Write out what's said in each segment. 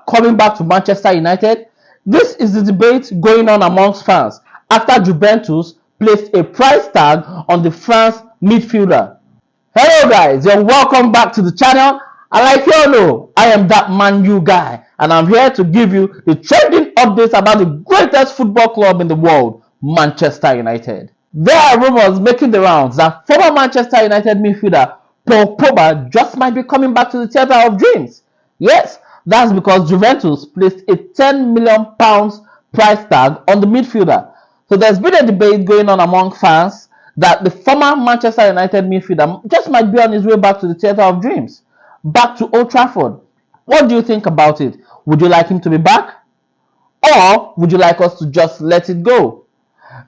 coming back to Manchester United? This is the debate going on amongst fans after Juventus placed a price tag on the France midfielder. Hello guys, you're welcome back to the channel. And like you all know, I am that Man U guy, and I'm here to give you the trending updates about the greatest football club in the world, Manchester United. There are rumors making the rounds that former Manchester United midfielder Paul Pogba just might be coming back to the theatre of dreams. Yes, that's because Juventus placed a £10 million price tag on the midfielder. So there's been a debate going on among fans that the former Manchester United midfielder just might be on his way back to the theatre of dreams, back to Old Trafford. What do you think about it? Would you like him to be back? Or would you like us to just let it go?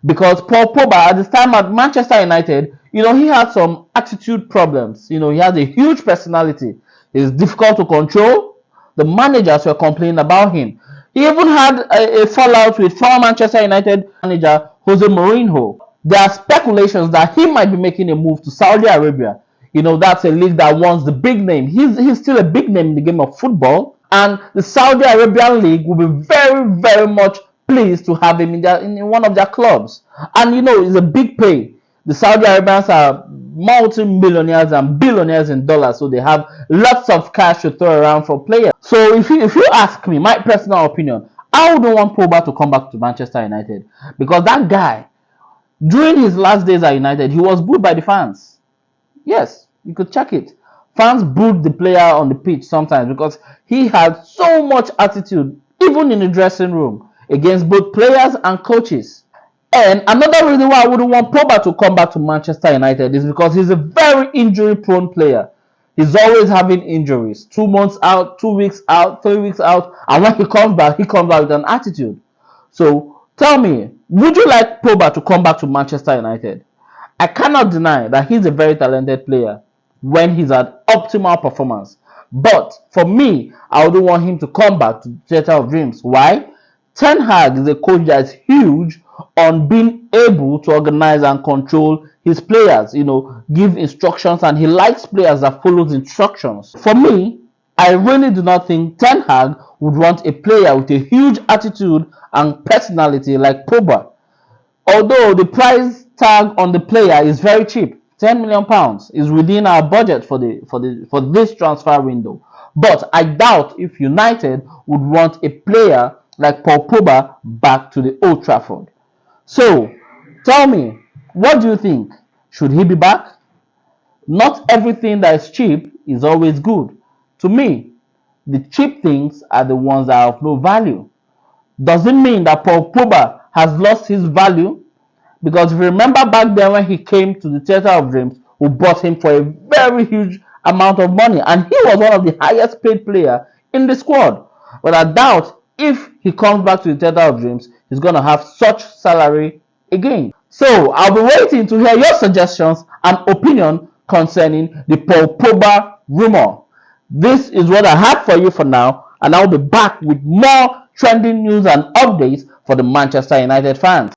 Because Paul Pogba, at this time at Manchester United, he had some attitude problems. He has a huge personality. He's difficult to control. The managers were complaining about him. He even had a fallout with former Manchester United manager Jose Mourinho. There are speculations that he might be making a move to Saudi Arabia. That's a league that wants the big name. He's still a big name in the game of football. And the Saudi Arabian league will be very, very much pleased to have him in one of their clubs. And it's a big pay. The Saudi Arabians are multi-millionaires and billionaires in dollars, so they have lots of cash to throw around for players. So if you ask me, my personal opinion, I wouldn't want Pogba to come back to Manchester United, because that guy, during his last days at United, he was booed by the fans. Yes, you could check it. Fans booed the player on the pitch sometimes because he had so much attitude, even in the dressing room, against both players and coaches. And another reason why I wouldn't want Pogba to come back to Manchester United is because he's a very injury-prone player. He's always having injuries. 2 months out, 2 weeks out, 3 weeks out. And when he comes back with an attitude. So tell me, would you like Pogba to come back to Manchester United? I cannot deny that he's a very talented player when he's at optimal performance. But for me, I wouldn't want him to come back to the theatre of dreams. Why? Ten Hag is a coach that is huge on being able to organize and control his players, give instructions, and he likes players that follow instructions. For me, I really do not think Ten Hag would want a player with a huge attitude and personality like Pogba. Although the price tag on the player is very cheap, £10 million is within our budget for this transfer window. But I doubt if United would want a player like Paul Pogba back to the Old Trafford. So, tell me, what do you think? Should he be back? Not everything that is cheap is always good. To me, the cheap things are the ones that are of no value. Doesn't mean that Paul Pogba has lost his value, because if you remember back then when he came to the theatre of dreams, we bought him for a very huge amount of money, and he was one of the highest paid players in the squad. But I doubt if he comes back to the theatre of dreams, he's going to have such salary again. So I'll be waiting to hear your suggestions and opinion concerning the Paul Pogba rumor. This is what I have for you for now, and I'll be back with more trending news and updates for the Manchester United fans.